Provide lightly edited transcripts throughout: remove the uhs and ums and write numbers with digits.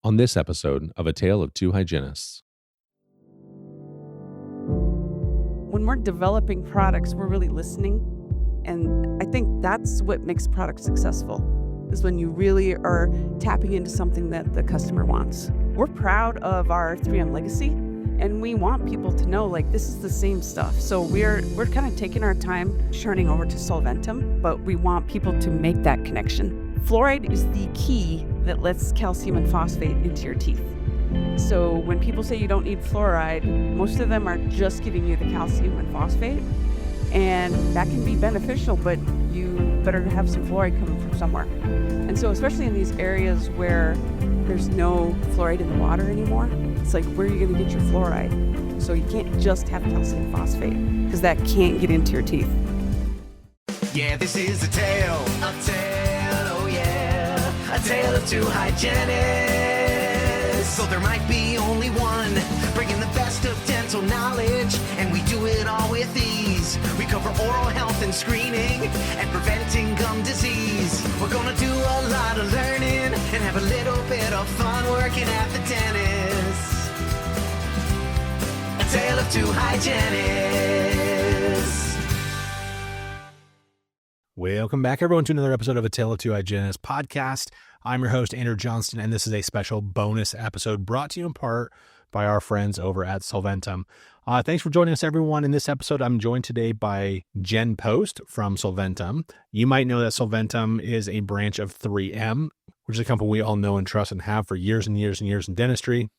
on this episode of A Tale of Two Hygienists. When we're developing products, we're really listening. And I think that's what makes products successful, is when you really are tapping into something that the customer wants. We're proud of our 3M legacy, and we want people to know, like, this is the same stuff. So we're kind of taking our time churning over to Solventum, but we want people to make that connection. Fluoride is the key that lets calcium and phosphate into your teeth. So when people say you don't need fluoride, most of them are just giving you the calcium and phosphate. And that can be beneficial, but you better have some fluoride coming from somewhere. And so especially in these areas where there's no fluoride in the water anymore, it's like, where are you going to get your fluoride? So you can't just have calcium phosphate, because that can't get into your teeth. Yeah, this is a tale, oh yeah, a tale of two hygienists. So there might be only one, bringing the best of dental knowledge, and we do it all with ease. We cover oral health and screening, and preventing gum disease. We're gonna do a lot of learning, and have a little bit of fun working at the dentist. A tale of two hygienists. Welcome back, everyone, to another episode of A Tale of Two Hygienists podcast. I'm your host, Andrew Johnston, and this is a special bonus episode brought to you in part by our friends over at Solventum. Thanks for joining us, everyone. In this episode, I'm joined today by Jen Post from Solventum. You might know that Solventum is a branch of 3M, which is a company we all know and trust and have for years and years and years in dentistry.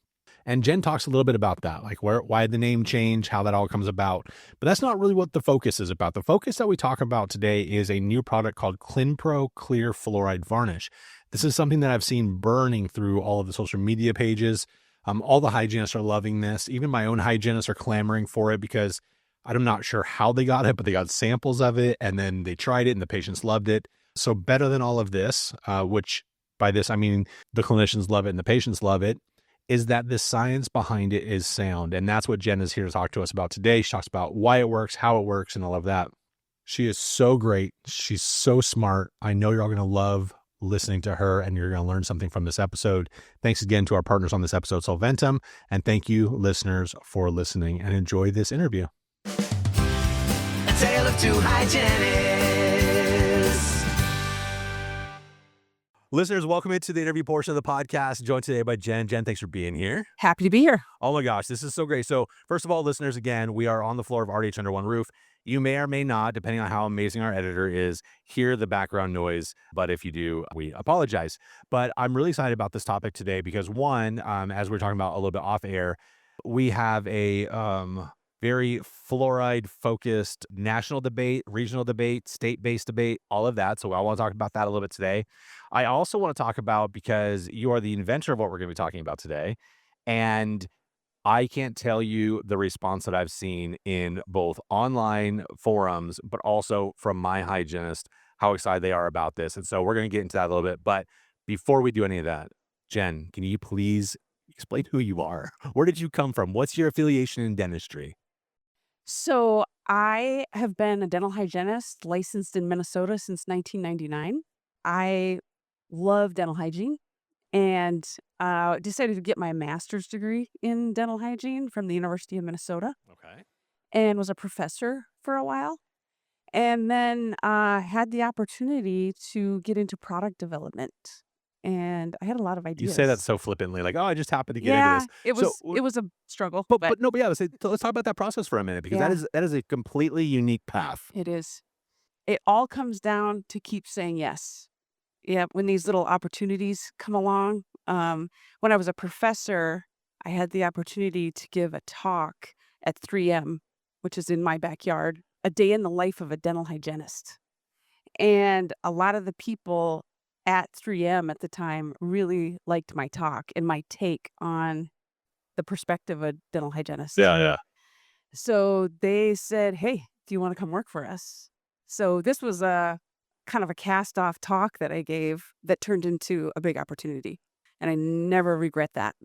And Jen talks a little bit about that, like why the name change, how that all comes about. But that's not really what the focus is about. The focus that we talk about today is a new product called ClinPro Clear Fluoride Varnish. This is something that I've seen burning through all of the social media pages. All the hygienists are loving this. Even my own hygienists are clamoring for it because I'm not sure how they got it, but they got samples of it and then they tried it and the patients loved it. So better than all of this, which by this I mean the clinicians love it and the patients love it, is that the science behind it is sound. And that's what Jen is here to talk to us about today. She talks about why it works, how it works, and all of that. She is so great. She's so smart. I know you're all going to love listening to her and you're going to learn something from this episode. Thanks again to our partners on this episode, Solventum. And thank you, listeners, for listening, and enjoy this interview. A tale of two hygienists. Listeners, welcome into the interview portion of the podcast. Joined today by Jen. Jen, thanks for being here. Happy to be here. Oh my gosh, this is so great. So first of all, listeners, again, we are on the floor of RDH Under One Roof. You may or may not, depending on how amazing our editor is, hear the background noise. But if you do, we apologize. But I'm really excited about this topic today because one, as we're talking about a little bit off air, we have a very fluoride-focused national debate, regional debate, state-based debate, all of that. So I want to talk about that a little bit today. I also want to talk about, because you are the inventor of what we're going to be talking about today, and I can't tell you the response that I've seen in both online forums, but also from my hygienist, how excited they are about this. And so we're going to get into that a little bit. But before we do any of that, Jen, can you please explain who you are? Where did you come from? What's your affiliation in dentistry? So I have been a dental hygienist licensed in Minnesota since 1999. I love dental hygiene and decided to get my master's degree in dental hygiene from the University of Minnesota Okay. and was a professor for a while. And then had the opportunity to get into product development. And I had a lot of You ideas. say that so flippantly, like, oh, I just happened to get into Yeah, this. it So, was a struggle, but but no, but yeah, let's talk about that process for a minute, because yeah, that is a completely unique path. it is. It all comes down to keep saying yes. Yeah, when these little opportunities come along. When I was a professor, I had the opportunity to give a talk at 3M, which is in my backyard, a day in the life of a dental hygienist. And a lot of the people at 3M at the time really liked my talk and my take on the perspective of a dental hygienist. Yeah. So they said, hey, do you want to come work for us? So this was a kind of a cast off talk that I gave that turned into a big opportunity. And I never regret that.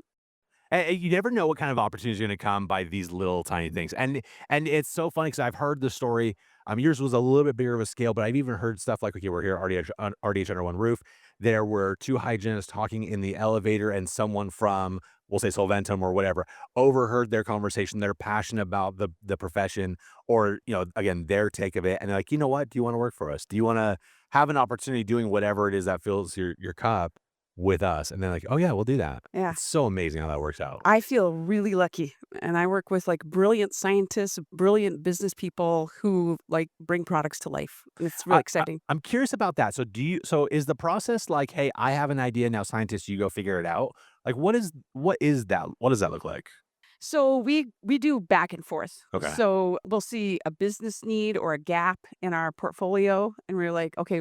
And you never know what kind of opportunities are going to come by these little tiny things. And it's so funny because I've heard the story Yours was a little bit bigger of a scale, but I've even heard stuff like, okay, we're here RDH under one roof. There were two hygienists talking in the elevator, and someone from, we'll say Solventum or whatever, overheard their conversation. They're passionate about the profession, or again, their take of it, and they're like, you know what? Do you want to work for us? Do you want to have an opportunity doing whatever it is that fills your cup with us? And they're like, oh yeah, we'll do that. Yeah. It's so amazing how that works out. I feel really lucky, and I work with like brilliant scientists, brilliant business people who like bring products to life. And it's really exciting. I'm curious about that. So is the process like, hey, I have an idea now, scientists, you go figure it out? Like, what is that? What does that look like? So we do back and forth. Okay. So we'll see a business need or a gap in our portfolio, and we're like, okay,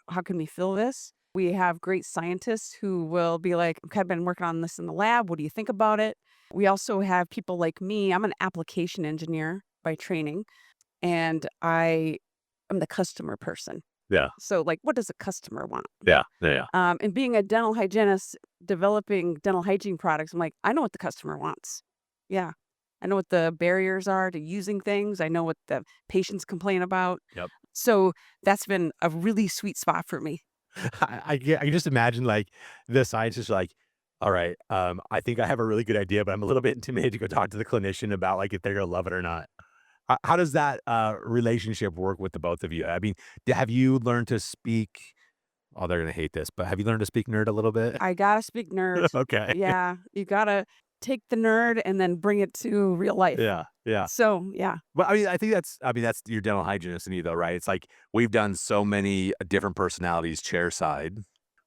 how can we fill this? We have great scientists who will be like, okay, I've been working on this in the lab. What do you think about it? We also have people like me. I'm an application engineer by training, and I'm the customer person. Yeah. So like, what does a customer want? Yeah. Yeah. And being a dental hygienist, developing dental hygiene products, I'm like, I know what the customer wants. Yeah. I know what the barriers are to using things. I know what the patients complain about. Yep. So that's been a really sweet spot for me. I can just imagine like the scientists are like, all right, I think I have a really good idea, but I'm a little bit intimidated to go talk to the clinician about like if they're gonna love it or not. How does that relationship work with the both of you? I mean, have you learned to speak? Oh, they're gonna hate this, but have you learned to speak nerd a little bit? I gotta speak nerd. Okay. Yeah. You gotta take the nerd and then bring it to real life. Yeah. Yeah. So yeah. But I think that's your dental hygienist in you though, right? It's like we've done so many different personalities chair side.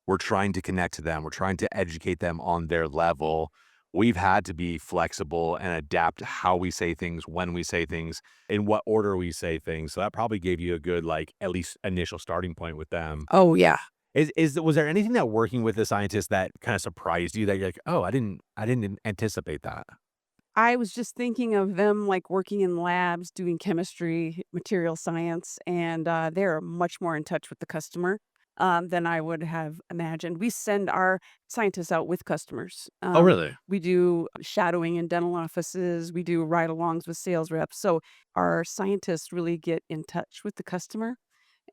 We're trying to connect to them. We're trying to educate them on their level. We've had to be flexible and adapt how we say things, when we say things, in what order we say things. So that probably gave you a good, like, at least initial starting point with them. Oh yeah. Was there anything that working with the scientist that kind of surprised you that you're like, oh, I didn't anticipate that? I was just thinking of them like working in labs, doing chemistry, material science, and they're much more in touch with the customer than I would have imagined. We send our scientists out with customers. Oh, really? We do shadowing in dental offices. We do ride-alongs with sales reps. So our scientists really get in touch with the customer.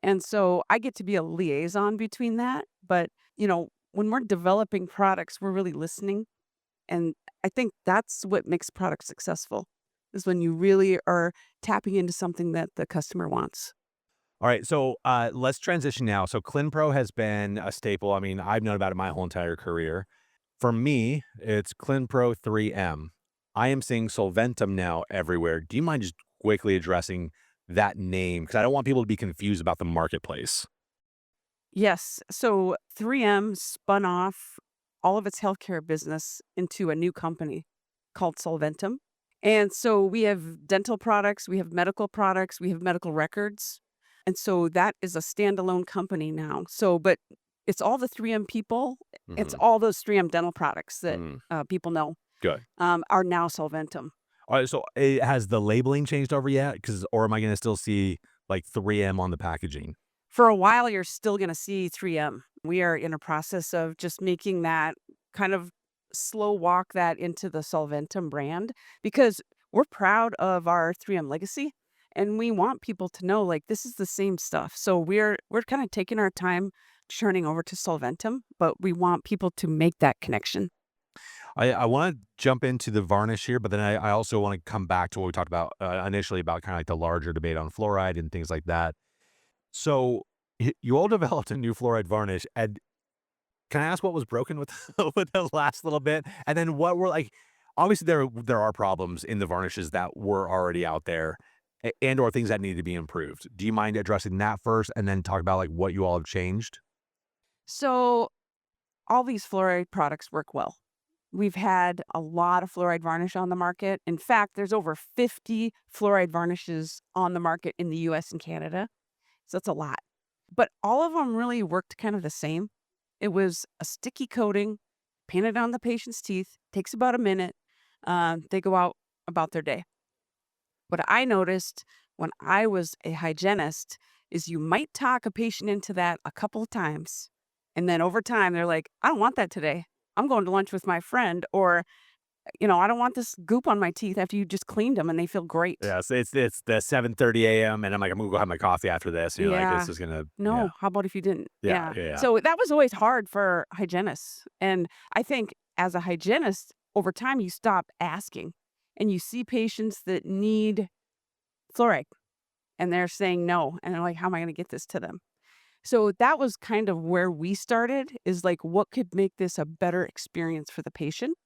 And so I get to be a liaison between that. But, when we're developing products, we're really listening. And I think that's what makes products successful, is when you really are tapping into something that the customer wants. All right, so let's transition now. So ClinPro has been a staple. I mean, I've known about it my whole entire career. For me, it's ClinPro 3M. I am seeing Solventum now everywhere. Do you mind just quickly addressing that name? Because I don't want people to be confused about the marketplace. Yes. So 3M spun off all of its healthcare business into a new company called Solventum. And so we have dental products, we have medical products, we have medical records. And so that is a standalone company now. So, but it's all the 3M people. It's all those 3M dental products that people know Good. are now Solventum. All right, so has the labeling changed over yet? Or am I going to still see like 3M on the packaging? For a while, you're still going to see 3M. We are in a process of just making that kind of slow walk that into the Solventum brand, because we're proud of our 3M legacy and we want people to know like this is the same stuff. So we're kind of taking our time churning over to Solventum, but we want people to make that connection. I want to jump into the varnish here, but then I also want to come back to what we talked about initially about kind of like the larger debate on fluoride and things like that. So you all developed a new fluoride varnish, and can I ask what was broken with with the last little bit? And then what were like, obviously there are problems in the varnishes that were already out there and or things that need to be improved. Do you mind addressing that first and then talk about like what you all have changed? So all these fluoride products work well. We've had a lot of fluoride varnish on the market. In fact, there's over 50 fluoride varnishes on the market in the US and Canada. So that's a lot. But all of them really worked kind of the same. It was a sticky coating painted on the patient's teeth, takes about a minute. They go out about their day. What I noticed when I was a hygienist is you might talk a patient into that a couple of times. And then over time, they're like, I don't want that today. I'm going to lunch with my friend, or I don't want this goop on my teeth after you just cleaned them and they feel great. Yeah, so it's the 7:30 a.m. and I'm like, I'm gonna go have my coffee after this. And you're like, Yeah. this is gonna, yeah, No, how about if you didn't? yeah, Yeah. yeah, yeah. So that was always hard for hygienists. And I think as a hygienist, over time, you stop asking and you see patients that need fluoride and they're saying no. And they're like, how am I going to get this to them? So that was kind of where we started, is like, what could make this a better experience for the patient?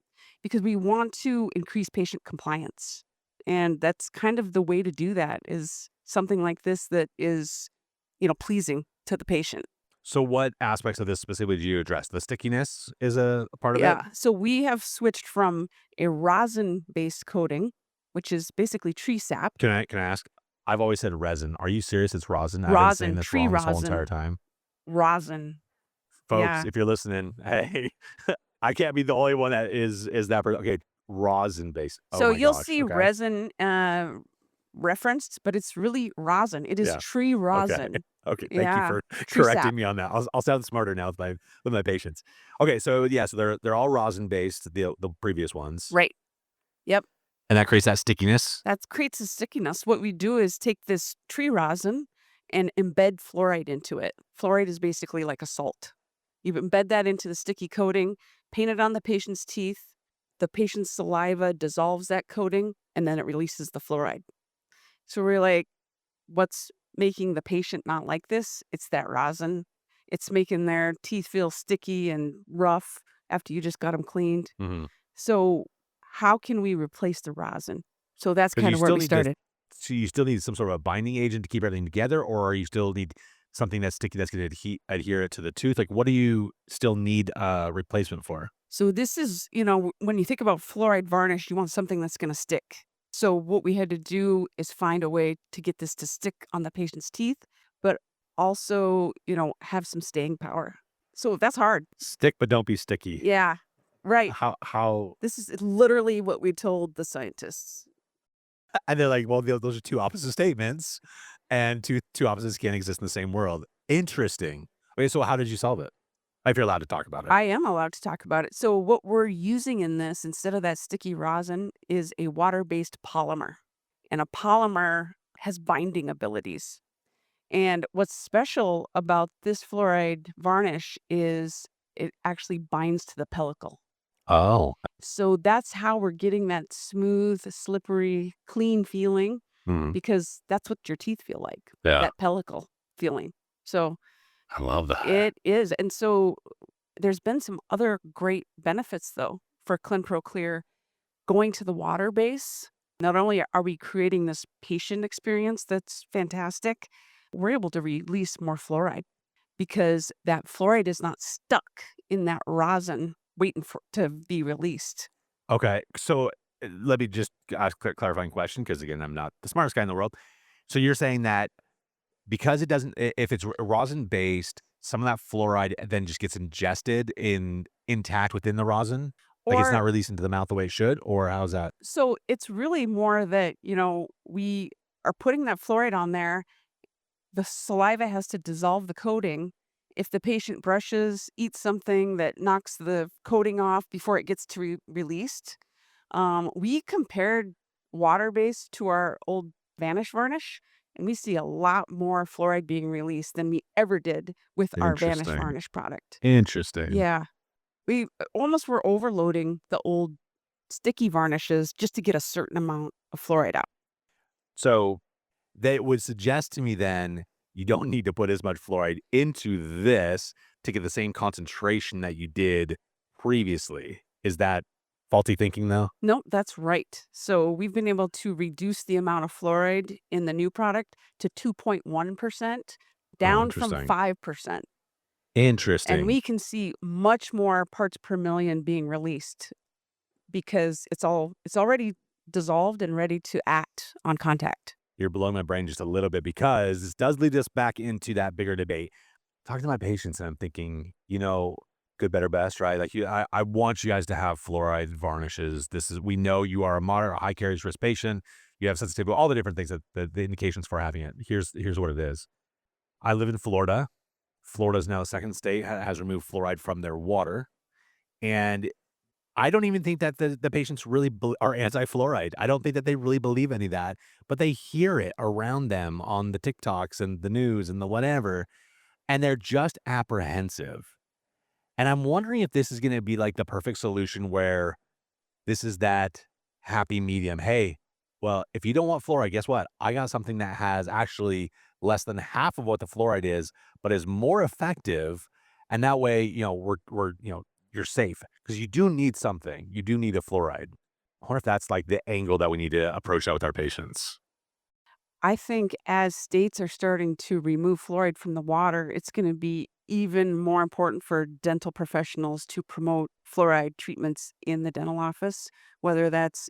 Because we want to increase patient compliance. And that's kind of the way to do that, is something like this that is, pleasing to the patient. So what aspects of this specifically do you address? The stickiness is a part of it? Yeah. So we have switched from a rosin-based coating, which is basically tree sap. Can I ask? I've always said resin. Are you serious? It's rosin? I've been saying Rosin, this tree wrong this whole rosin. entire time. Rosin. Folks, Yeah. if you're listening, hey, I can't be the only one that is that person. Okay, rosin based. Oh So my you'll gosh. see Okay. resin referenced, but it's really rosin. It is Yeah. tree Okay. rosin. Okay. Thank you Yeah. for Tree correcting sap. me on that. I'll sound smarter now with my patients. Okay, so yeah, so they're all rosin based, the previous ones. Right. Yep. And that creates that stickiness. That creates a stickiness. What we do is take this tree rosin and embed fluoride into it. Fluoride is basically like a salt. You embed that into the sticky coating, paint it on the patient's teeth. The patient's saliva dissolves that coating, and then it releases the fluoride. So we're like, what's making the patient not like this? It's that rosin. It's making their teeth feel sticky and rough after you just got them cleaned. Mm-hmm. So how can we replace the rosin? So that's Because kind you of where still we need started. so you still need some sort of a binding agent to keep everything together, or you still need something that's sticky that's going to adhere it to the tooth? Like, what do you still need a replacement for? So this is, when you think about fluoride varnish, you want something that's going to stick. So what we had to do is find a way to get this to stick on the patient's teeth, but also, have some staying power. So that's hard. Stick, but don't be sticky. Yeah, right. How? This is literally what we told the scientists. And they're like, well, those are two opposite statements, and two opposites can't exist in the same world. Interesting. Okay, so how did you solve it? If you're allowed to talk about it. I am allowed to talk about it. So what we're using in this, instead of that sticky rosin, is a water-based polymer. And a polymer has binding abilities. And what's special about this fluoride varnish is it actually binds to the pellicle. Oh. So that's how we're getting that smooth, slippery, clean feeling, Mhm. because that's what your teeth feel like, Yeah. that pellicle feeling. So I love that. it is. And so there's been some other great benefits, though, for Clinpro Clear going to the water base. Not only are we creating this patient experience that's fantastic, we're able to release more fluoride because that fluoride is not stuck in that rosin waiting to be released. Okay, so let me just ask a clarifying question, because again, I'm not the smartest guy in the world. So you're saying that because it doesn't, if it's rosin based, some of that fluoride then just gets ingested intact within the rosin, like it's not Or released into the mouth the way it should, or how's that? so it's really more that, we are putting that fluoride on there. The saliva has to dissolve the coating. If the patient brushes, eats something that knocks the coating off before it gets to released, we compared water-based to our old Vanish varnish, and we see a lot more fluoride being released than we ever did with our Vanish Interesting. varnish product. Interesting. Yeah, we almost were overloading the old sticky varnishes just to get a certain amount of fluoride out. So that would suggest to me then you don't need to put as much fluoride into this to get the same concentration that you did previously. Is that faulty thinking though? No, that's right. So we've been able to reduce the amount of fluoride in the new product to 2.1%, down from interesting. 5%. Interesting. And we can see much more parts per million being released because it's already dissolved and ready to act on contact. You're blowing my brain just a little bit, because this does lead us back into that bigger debate. Talking to my patients, and I'm thinking, good, better, best, right? Like I want you guys to have fluoride varnishes. We know you are a moderate or high carriage risk patient. You have sensitivity, all the different things that the indications for having it. Here's what it is. I live in Florida. Florida is now the second state has removed fluoride from their water. And I don't even think that the patients really are anti-fluoride. I don't think that they really believe any of that, but they hear it around them on the TikToks and the news and the whatever, and they're just apprehensive. And I'm wondering if this is gonna be like the perfect solution where this is that happy medium. Hey, well, if you don't want fluoride, guess what? I got something that has actually less than half of what the fluoride is, but is more effective. And that way, you're safe because you do need something. You do need a fluoride. I wonder if that's like the angle that we need to approach that with our patients. I think as states are starting to remove fluoride from the water, it's going to be even more important for dental professionals to promote fluoride treatments in the dental office, whether that's,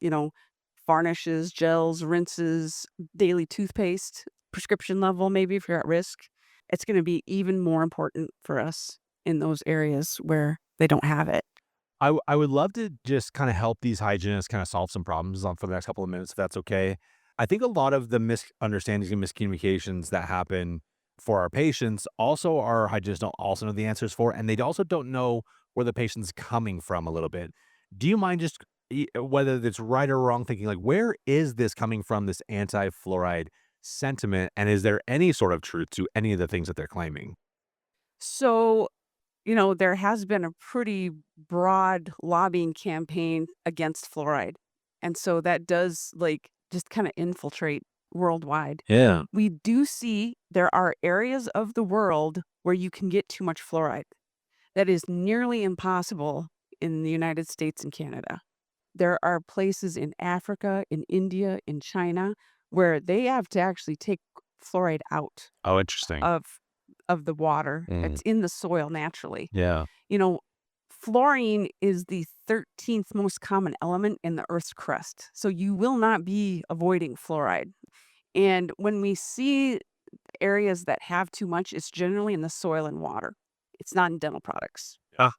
varnishes, gels, rinses, daily toothpaste, prescription level, maybe if you're at risk. It's going to be even more important for us in those areas where they don't have it. I would love to just kind of help these hygienists kind of solve some problems on for the next couple of minutes, if that's okay. I think a lot of the misunderstandings and miscommunications that happen for our patients also our hygienists don't also know the answers for, and they also don't know where the patient's coming from a little bit. Do you mind just whether it's right or wrong, thinking like, where is this coming from, this anti-fluoride sentiment, and is there any sort of truth to any of the things that they're claiming? So, there has been a pretty broad lobbying campaign against fluoride. And so that does just kind of infiltrate worldwide. Yeah. We do see there are areas of the world where you can get too much fluoride. That is nearly impossible in the United States and Canada. There are places in Africa, in India, in China where they have to actually take fluoride out Oh, interesting. of of the water. Mm. It's in the soil naturally. Yeah. You know, Fluorine is the 13th most common element in the Earth's crust. So you will not be avoiding fluoride. And when we see areas that have too much, it's generally in the soil and water. It's not in dental products. Yeah.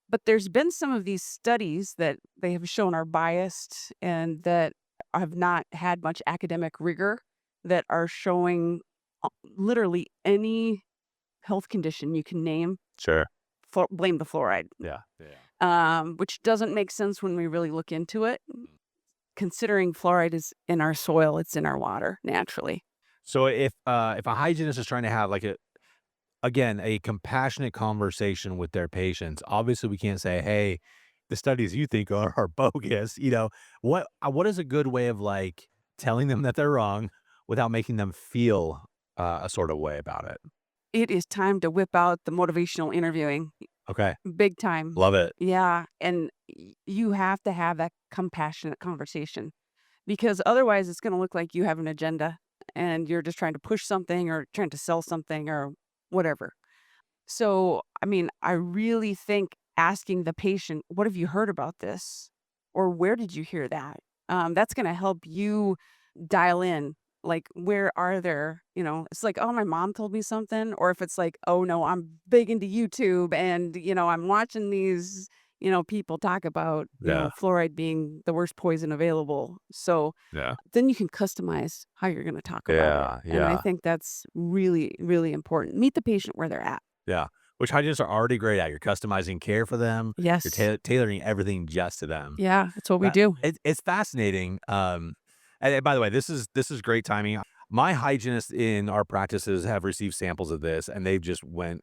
But there's been some of these studies that they have shown are biased and that have not had much academic rigor that are showing literally any health condition you can name, Sure. blame the fluoride, Yeah. Yeah. which doesn't make sense when we really look into it, considering fluoride is in our soil, it's in our water naturally. So if a hygienist is trying to have like a compassionate conversation with their patients, obviously we can't say, "Hey, the studies you think are bogus." What is a good way of like telling them that they're wrong without making them feel a sort of way about it? It is time to whip out the motivational interviewing, Okay, big time. love it. Yeah, and you have to have that compassionate conversation because otherwise it's going to look like you have an agenda and you're just trying to push something or trying to sell something or whatever. So, I mean, I really think asking the patient, "What have you heard about this?" or "Where did you hear that?" That's going to help you dial in. Like, where are there, it's like, "Oh, my mom told me something." Or if it's like, "Oh, no, I'm big into YouTube and, I'm watching these, people talk about, Yeah, fluoride being the worst poison available." So yeah, then you can customize how you're going to talk about it. And I yeah. think that's really, really important. Meet the patient where they're at. Yeah, which hygienists are already great at. You're customizing care for them. You're Yes. tailoring everything just to them. Yeah, that's what we That do. it's fascinating. And by the way, this is great timing. My hygienists in our practices have received samples of this, and they've just went,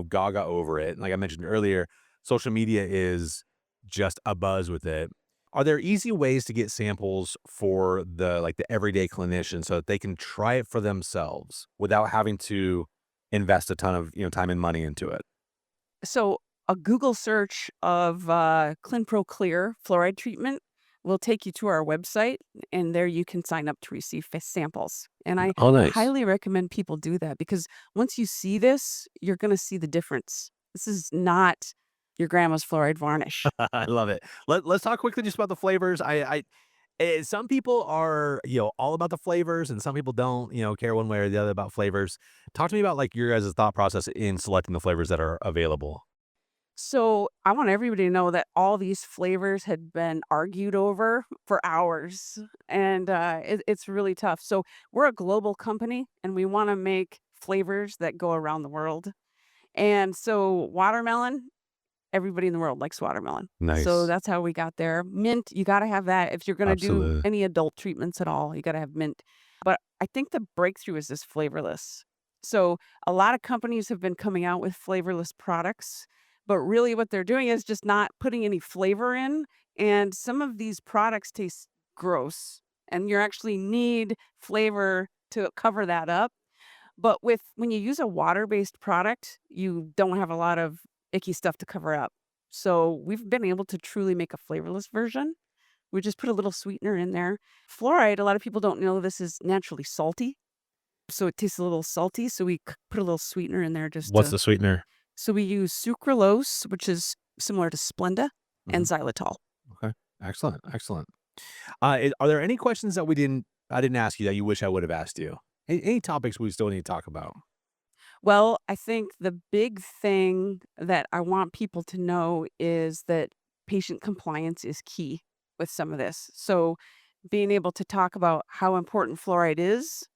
gaga over it. And like I mentioned earlier, social media is just a buzz with it. Are there easy ways to get samples for the everyday clinician so that they can try it for themselves without having to invest a ton of time and money into it? So a Google search of ClinPro Clear fluoride treatment will take you to our website, and there you can sign up to receive samples. And I Oh, nice. highly recommend people do that because once you see this, you're going to see the difference. This is not your grandma's fluoride varnish. I love it. Let's talk quickly just about the flavors. Some people are, all about the flavors and some people don't, care one way or the other about flavors. Talk to me about like your guys' thought process in selecting the flavors that are available. So I want everybody to know that all these flavors had been argued over for hours, and it's really tough. So we're a global company, and we want to make flavors that go around the world. And so watermelon, everybody in the world likes watermelon. Nice. So that's how we got there. Mint, you got to have that. If you're going to do Absolutely. any adult treatments at all, you got to have mint. But I think the breakthrough is this flavorless. So a lot of companies have been coming out with flavorless products, but really what they're doing is just not putting any flavor in. And some of these products taste gross, and you actually need flavor to cover that up. But when you use a water-based product, you don't have a lot of icky stuff to cover up. So we've been able to truly make a flavorless version. We just put a little sweetener in there. Fluoride, a lot of people don't know this is naturally salty. So it tastes a little salty. So we put a little sweetener in there What's the sweetener? So we use sucralose, which is similar to Splenda, and xylitol. Okay. Excellent. Are there any questions that I didn't ask you that you wish I would have asked you? Any topics we still need to talk about? Well, I think the big thing that I want people to know is that patient compliance is key with some of this. So being able to talk about how important fluoride is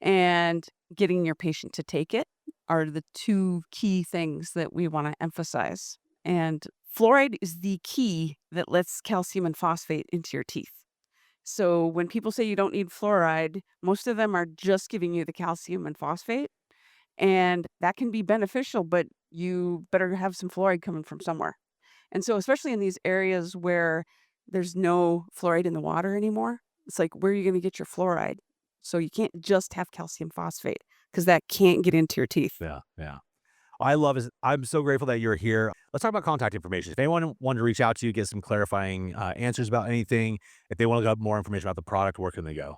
and getting your patient to take it are the two key things that we want to emphasize. And fluoride is the key that lets calcium and phosphate into your teeth. So when people say you don't need fluoride, most of them are just giving you the calcium and phosphate. And that can be beneficial, but you better have some fluoride coming from somewhere. And so especially in these areas where there's no fluoride in the water anymore, it's like, where are you going to get your fluoride? So you can't just have calcium phosphate because that can't get into your teeth. Yeah. I'm so grateful that you're here. Let's talk about contact information. If anyone wanted to reach out to you, get some clarifying answers about anything, if they want to get more information about the product, where can they go?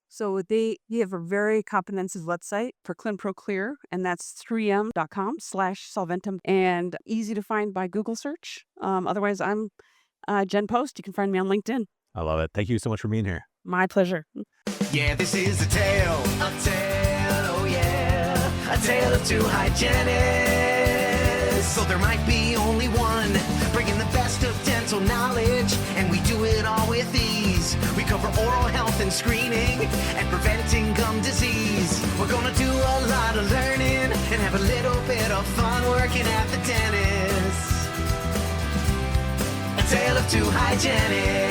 So they have a very comprehensive website for ClinPro Clear, and that's 3m.com/Solventum, and easy to find by Google search. Otherwise, I'm Jen Post. You can find me on LinkedIn. I love it. Thank you so much for being here. My pleasure. Yeah, this is a tale, oh yeah, a tale of two hygienists. So there might be only one, bringing the best of dental knowledge, and we do it all with ease. We cover oral health and screening, and preventing gum disease. We're gonna do a lot of learning, and have a little bit of fun working at the dentist. A tale of two hygienists.